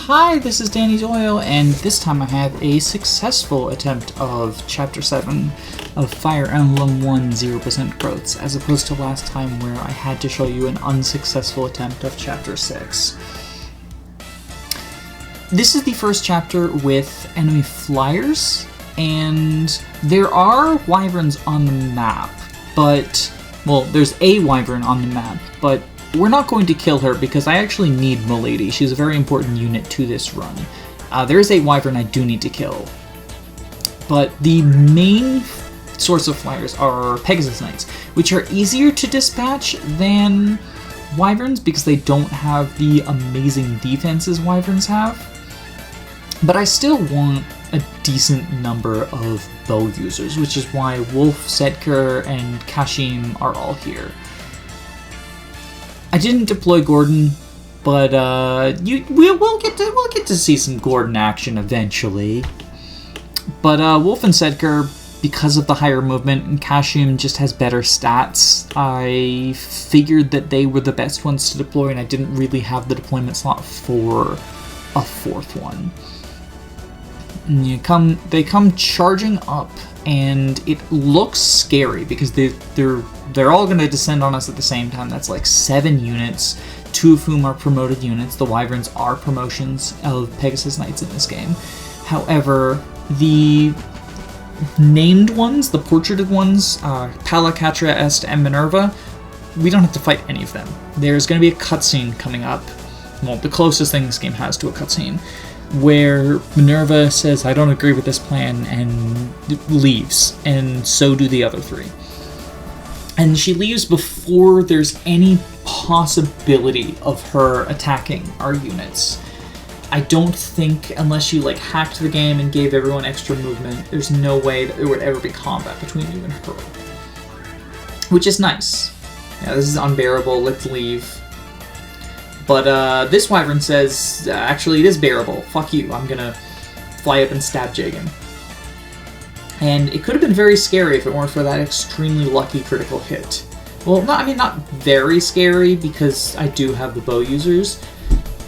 Hi, this is Danny's Oil, and this time I have a successful attempt of Chapter 7 of Fire Emblem 1 0% growths, as opposed to last time where I had to show you an unsuccessful attempt of Chapter 6. This is the first chapter with enemy flyers, and there are wyverns on the map, but, well, there's a wyvern on the map, but we're not going to kill her because I actually need Milady. She's a very important unit to this run. There is a wyvern I do need to kill. But the main source of flyers are Pegasus Knights, which are easier to dispatch than wyverns because they don't have the amazing defenses wyverns have. But I still want a decent number of bow users, which is why Wolf, Sedker, and Kashim are all here. I didn't deploy Gordon, but we'll get to see some Gordon action eventually. But Wolf and Sedker, because of the higher movement, and Kashim just has better stats, I figured that they were the best ones to deploy, and I didn't really have the deployment slot for a fourth one. And they come charging up, and it looks scary because they're all going to descend on us at the same time. That's like 7 units, 2 of whom are promoted units. The wyverns are promotions of Pegasus Knights in this game. However, the named ones, the portraited ones, Palacatra, Est, and Minerva, we don't have to fight any of them. There's going to be a cutscene coming up, well, the closest thing this game has to a cutscene, where Minerva says, "I don't agree with this plan," and leaves, and so do the other 3. And she leaves before there's any possibility of her attacking our units. I don't think, unless you hacked the game and gave everyone extra movement, there's no way that there would ever be combat between you and her. Which is nice. Yeah, this is unbearable, let's leave. But this wyvern says, actually it is bearable, fuck you, I'm gonna fly up and stab jig him. And it could have been very scary if it weren't for that extremely lucky critical hit. Well, not very scary, because I do have the bow users,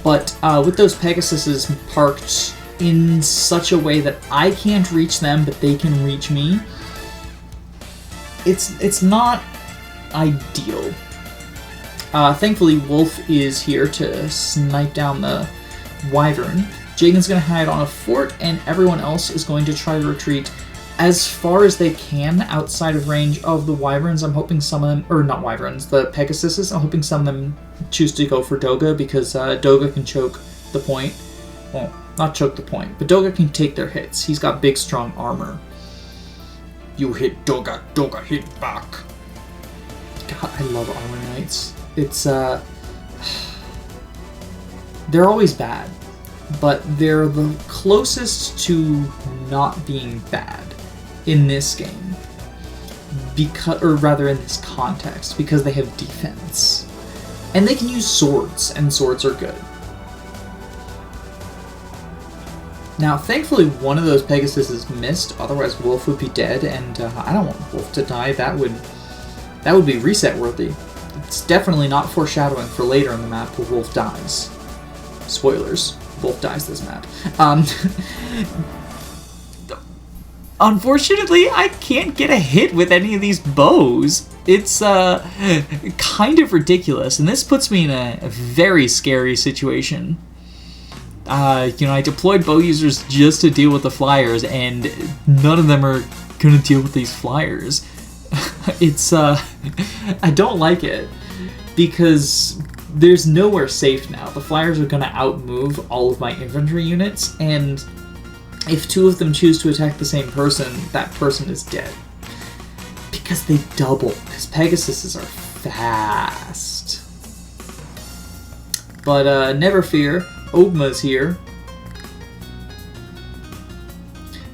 but with those Pegasuses parked in such a way that I can't reach them, but they can reach me, it's not ideal. Thankfully, Wolf is here to snipe down the wyvern. Jagan's going to hide on a fort, and everyone else is going to try to retreat as far as they can outside of range of the wyverns. I'm hoping some of them, or not wyverns, the Pegasuses, I'm hoping some of them choose to go for Doga, because Doga can choke the point. Well, not choke the point, but Doga can take their hits. He's got big, strong armor. You hit Doga, Doga hit back. God, I love Armor Knights. It's, they're always bad, but they're the closest to not being bad in this game, or rather in this context, because they have defense. And they can use swords, and swords are good. Now, thankfully, one of those Pegasus is missed, otherwise Wolf would be dead, and I don't want Wolf to die. That would be reset-worthy. It's definitely not foreshadowing for later in the map where Wolf dies. Spoilers. Wolf dies this map. Unfortunately, I can't get a hit with any of these bows. It's kind of ridiculous, and this puts me in a very scary situation. I deployed bow users just to deal with the flyers, and none of them are going to deal with these flyers. It's, I don't like it, because there's nowhere safe now. The flyers are going to outmove all of my infantry units, and if 2 of them choose to attack the same person, that person is dead. Because they double, because Pegasuses are fast. But never fear, Ogma's here.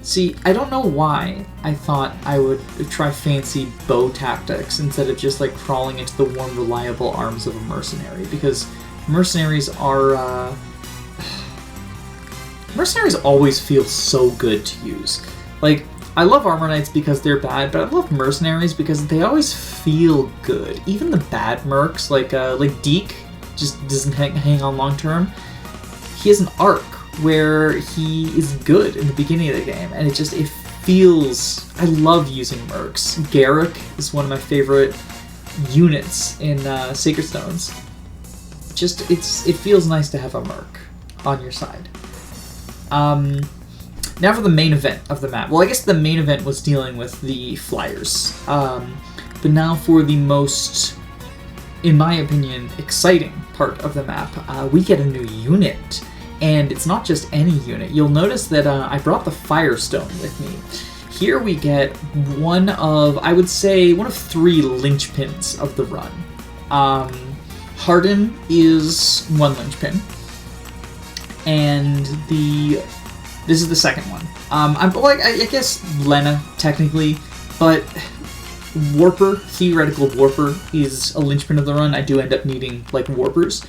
See, I don't know why I thought I would try fancy bow tactics instead of just crawling into the warm, reliable arms of a mercenary, because mercenaries are, mercenaries always feel so good to use. I love Armor Knights because they're bad, but I love mercenaries because they always feel good. Even the bad mercs, like Deke, just doesn't hang on long term. He has an arc, where he is good in the beginning of the game, and it feels... I love using mercs. Garrick is one of my favorite units in Sacred Stones. It feels nice to have a merc on your side. Now for the main event of the map. Well, I guess the main event was dealing with the flyers. But now for the most, in my opinion, exciting part of the map, we get a new unit. And it's not just any unit. You'll notice that I brought the Firestone with me. Here we get one of 3 linchpins of the run. Harden is one linchpin. And this is the second one. I guess Lena, technically, but Warper, theoretical Warper, is a linchpin of the run. I do end up needing, Warpers.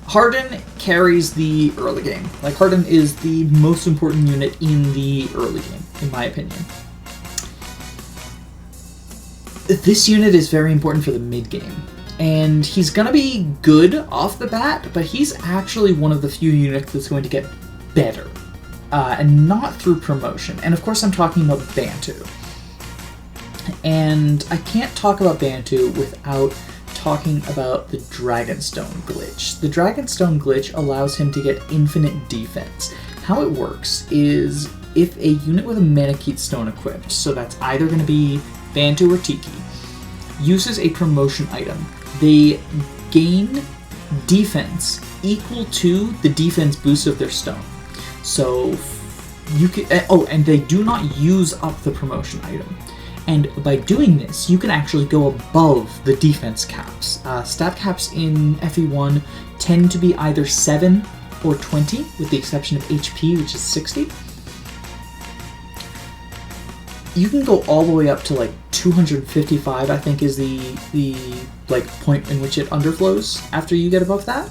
Harden carries the early game. Harden is the most important unit in the early game, in my opinion. This unit is very important for the mid game. And he's gonna be good off the bat, but he's actually one of the few units that's going to get better. And not through promotion. And of course I'm talking about Bantu. And I can't talk about Bantu without talking about the Dragonstone glitch. The Dragonstone glitch allows him to get infinite defense. How it works is if a unit with a Manakete Stone equipped, so that's either going to be Bantu or Tiki, uses a promotion item, they gain defense equal to the defense boost of their stone. So you can, and they do not use up the promotion item. And by doing this, you can actually go above the defense caps. Stat caps in FE1 tend to be either 7 or 20, with the exception of HP, which is 60. You can go all the way up to 255, I think, is the point in which it underflows after you get above that.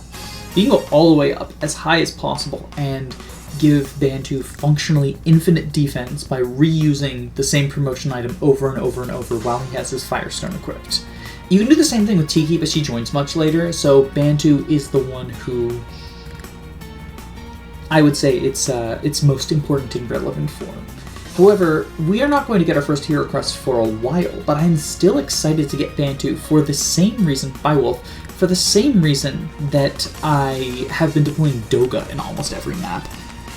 You can go all the way up as high as possible and give Bantu functionally infinite defense by reusing the same promotion item over and over and over while he has his Firestone equipped. You can do the same thing with Tiki, but she joins much later, so Bantu is the one who I would say it's most important in relevant form. However, we are not going to get our first hero crest for a while, but I'm still excited to get Bantu for the same reason, for the same reason that I have been deploying Doga in almost every map.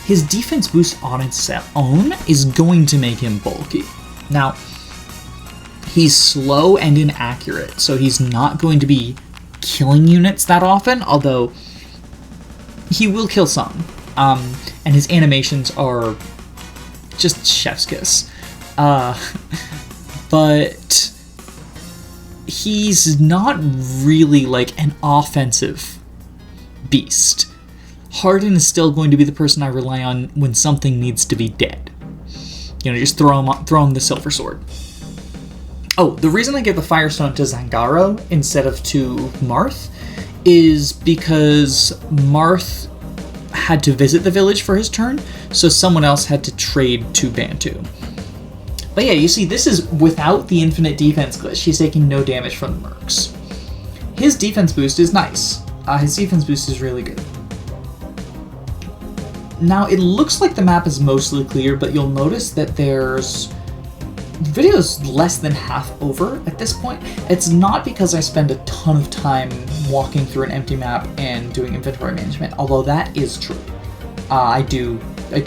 His defense boost on its own is going to make him bulky. Now, he's slow and inaccurate, so he's not going to be killing units that often, although he will kill some. And his animations are just chef's kiss. But he's not really an offensive beast. Harden is still going to be the person I rely on when something needs to be dead. Just throw him the Silver Sword. Oh, the reason I gave the Firestone to Zangaro instead of to Marth is because Marth had to visit the village for his turn, so someone else had to trade to Bantu. But yeah, you see, this is without the infinite defense glitch. He's taking no damage from the mercs. His defense boost is nice. His defense boost is really good. Now, it looks like the map is mostly clear, but you'll notice that the video is less than half over at this point. It's not because I spend a ton of time walking through an empty map and doing inventory management, although that is true. I do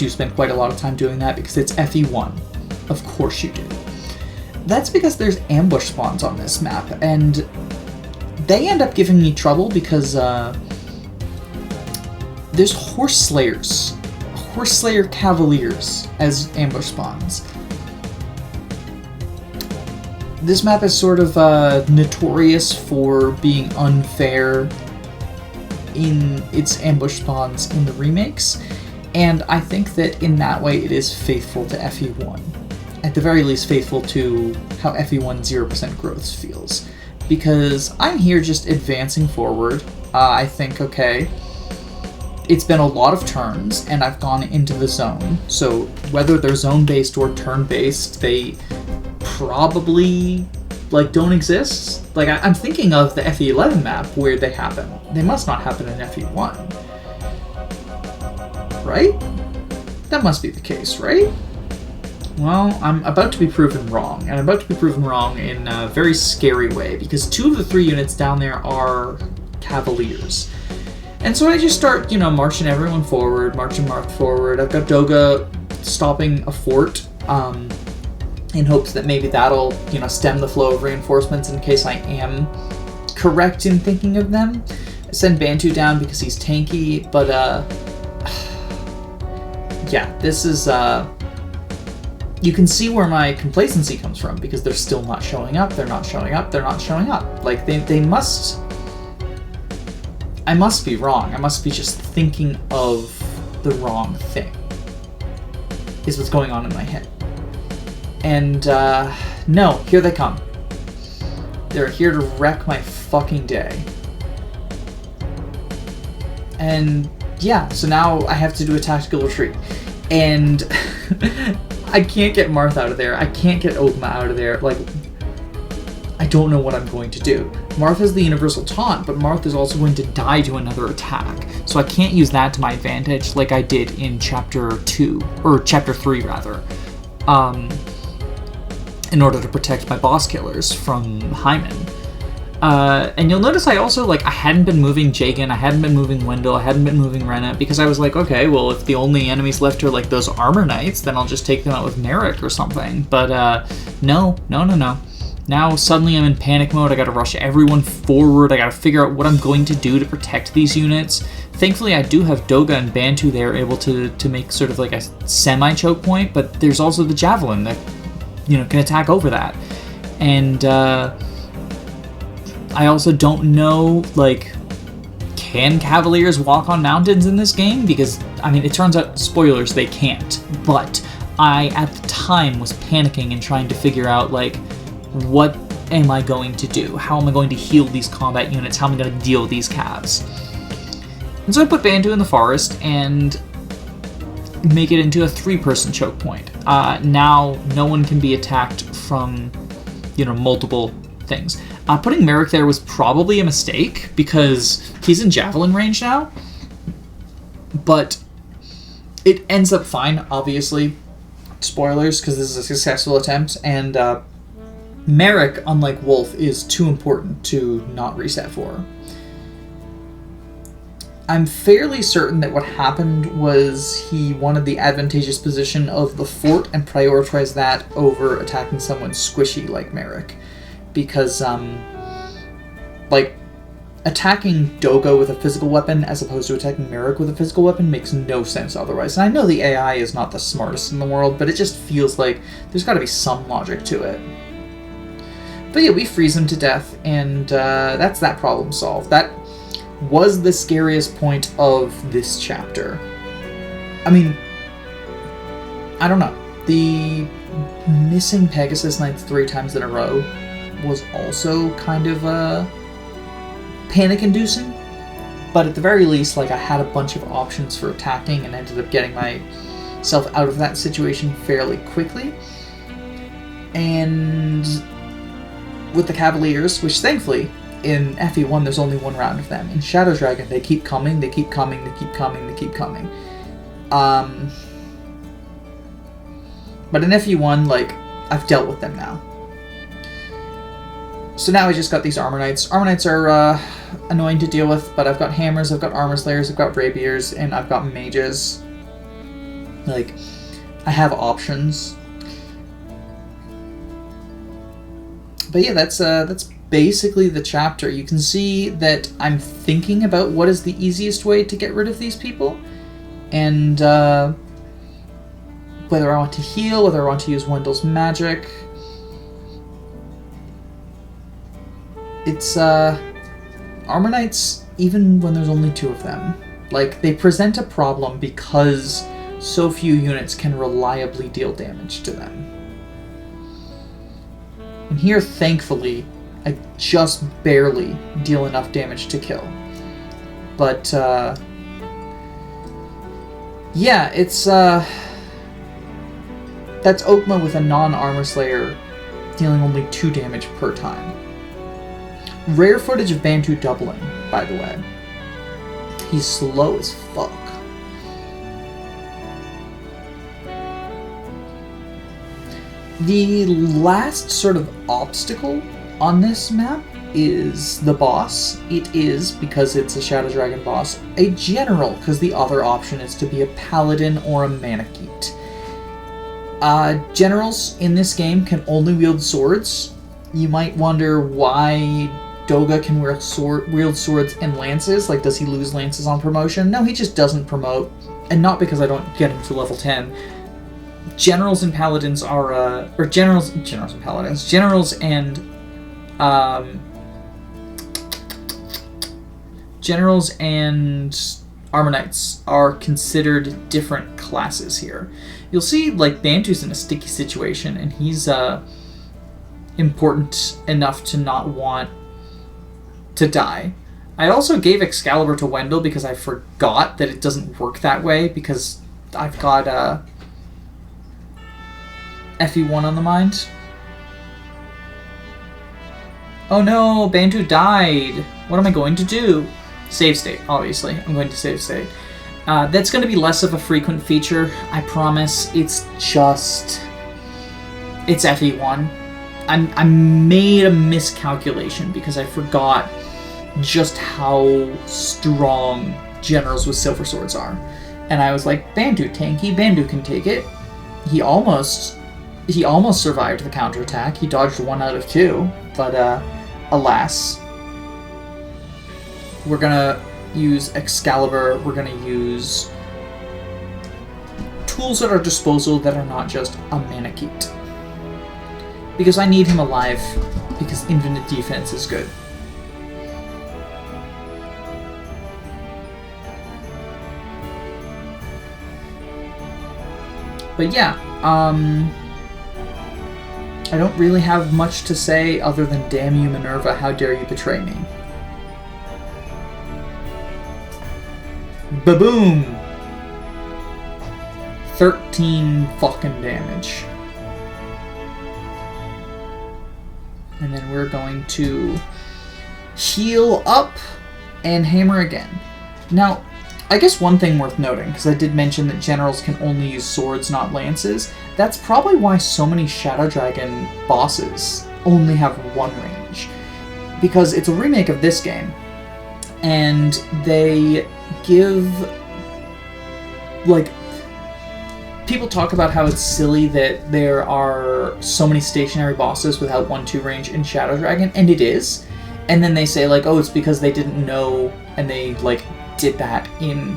spend quite a lot of time doing that because it's FE1. Of course you do. That's because there's ambush spawns on this map, and they end up giving me trouble because there's Horse Slayers. Horse Slayer Cavaliers as ambush spawns. This map is sort of notorious for being unfair in its ambush spawns in the remakes, and I think that in that way it is faithful to FE1. At the very least, faithful to how FE1 0% growth feels. Because I'm here just advancing forward. I think, okay, it's been a lot of turns, and I've gone into the zone, so whether they're zone-based or turn-based, they probably, don't exist. I'm thinking of the FE11 map where they happen. They must not happen in FE1. right? That must be the case, right? Well, I'm about to be proven wrong, and I'm about to be proven wrong in a very scary way, because 2 of the 3 units down there are Cavaliers. And so I just start, marching everyone forward, marching Marth forward. I've got Doga stopping a fort, in hopes that maybe that'll, stem the flow of reinforcements in case I am correct in thinking of them. I send Bantu down because he's tanky, but, yeah, this is, you can see where my complacency comes from, because they're still not showing up, they're not showing up, they're not showing up. Like, they must... I must be wrong. I must be just thinking of the wrong thing, is what's going on in my head. And, no, here they come. They're here to wreck my fucking day. And, yeah, so now I have to do a tactical retreat. And I can't get Marth out of there. I can't get Ogma out of there. Like, I don't know what I'm going to do. Marth has the universal taunt, but Marth is also going to die to another attack. So I can't use that to my advantage like I did in Chapter 2, or Chapter 3, rather. In order to protect my boss killers from Hyman. And you'll notice I also, I hadn't been moving Jagan, I hadn't been moving Wendell, I hadn't been moving Rena, because I was like, okay, well, if the only enemies left are, those armor knights, then I'll just take them out with Merrick or something. But, no. Now, suddenly I'm in panic mode, I gotta rush everyone forward, I gotta figure out what I'm going to do to protect these units. Thankfully, I do have Doga and Bantu there able to make sort of a semi-choke point, but there's also the Javelin that, can attack over that. And, I also don't know, can Cavaliers walk on mountains in this game? Because, it turns out, spoilers, they can't. But I, at the time, was panicking and trying to figure out, what am I going to do? How am I going to heal these combat units? How am I going to deal with these calves? And so I put Bantu in the forest and make it into a 3-person choke point. Now, no one can be attacked from, multiple things. Putting Merrick there was probably a mistake, because he's in Javelin range now. But it ends up fine, obviously. Spoilers, because this is a successful attempt, and Merrick, unlike Wolf, is too important to not reset for. I'm fairly certain that what happened was he wanted the advantageous position of the fort and prioritized that over attacking someone squishy like Merrick. Because, attacking Doga with a physical weapon as opposed to attacking Merrick with a physical weapon makes no sense otherwise. And I know the AI is not the smartest in the world, but it just feels like there's got to be some logic to it. But yeah, we freeze him to death, and that's that problem solved. That was the scariest point of this chapter. I don't know. The missing Pegasus Knights 3 times in a row was also kind of panic-inducing. But at the very least, I had a bunch of options for attacking and ended up getting myself out of that situation fairly quickly. And with the Cavaliers, which thankfully, in FE1 there's only 1 round of them. In Shadow Dragon, they keep coming, they keep coming, they keep coming, they keep coming. But in FE1, I've dealt with them now. So now I just got these Armor Knights. Armor Knights are annoying to deal with, but I've got Hammers, I've got Armor Slayers, I've got Rapiers, and I've got Mages. I have options. But yeah, that's basically the chapter. You can see that I'm thinking about what is the easiest way to get rid of these people, and whether I want to heal, whether I want to use Wendell's magic. It's Armor Knights, even when there's only 2 of them, they present a problem because so few units can reliably deal damage to them. And here, thankfully, I just barely deal enough damage to kill. But, yeah, it's, that's Ogma with a non-Armor Slayer dealing only 2 damage per time. Rare footage of Bantu doubling, by the way. He's slow as fuck. The last sort of obstacle on this map is the boss. It is, because it's a Shadow Dragon boss, a general, because the other option is to be a paladin or a Manakete. Generals in this game can only wield swords. You might wonder why Doga can wield swords and lances. Like, does he lose lances on promotion? No, he just doesn't promote. And not because I don't get him to level 10. Generals and paladins are, generals and paladins. Generals and Armor Knights are considered different classes here. You'll see, like, Bantu's in a sticky situation, and he's important enough to not want to die. I also gave Excalibur to Wendell because I forgot that it doesn't work that way, because I've got FE1 on the mind. Oh no, Bantu died. What am I going to do? Save state, obviously. I'm going to save state. That's going to be less of a frequent feature, I promise. It's FE1. I made a miscalculation because I forgot just how strong generals with silver swords are. And I was like, Bantu tanky, Bantu can take it. He almost survived the counterattack. He dodged 1 out of 2, but alas. We're gonna use Excalibur, we're gonna use tools at our disposal that are not just a Manakete. Because I need him alive, because infinite defense is good. But yeah, I don't really have much to say other than damn you, Minerva, how dare you betray me. Ba-boom! 13 fucking damage. And then we're going to heal up and hammer again. Now, I guess one thing worth noting, because I did mention that generals can only use swords, not lances, that's probably why so many Shadow Dragon bosses only have 1 range. Because it's a remake of this game, and they give, like, people talk about how it's silly that there are so many stationary bosses without 1-2 range in Shadow Dragon, and it is. And then they say, like, oh, it's because they didn't know, and they, like, did that in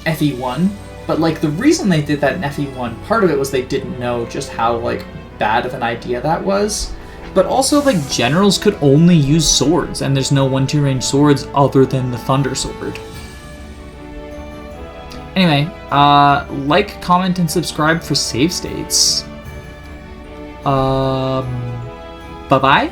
FE1. But, like, the reason they did that in FE1, part of it was they didn't know just how, like, bad of an idea that was. But also, like, generals could only use swords, and there's no 1-2 range swords other than the Thunder Sword. Anyway, like, comment, and subscribe for save states. Bye-bye?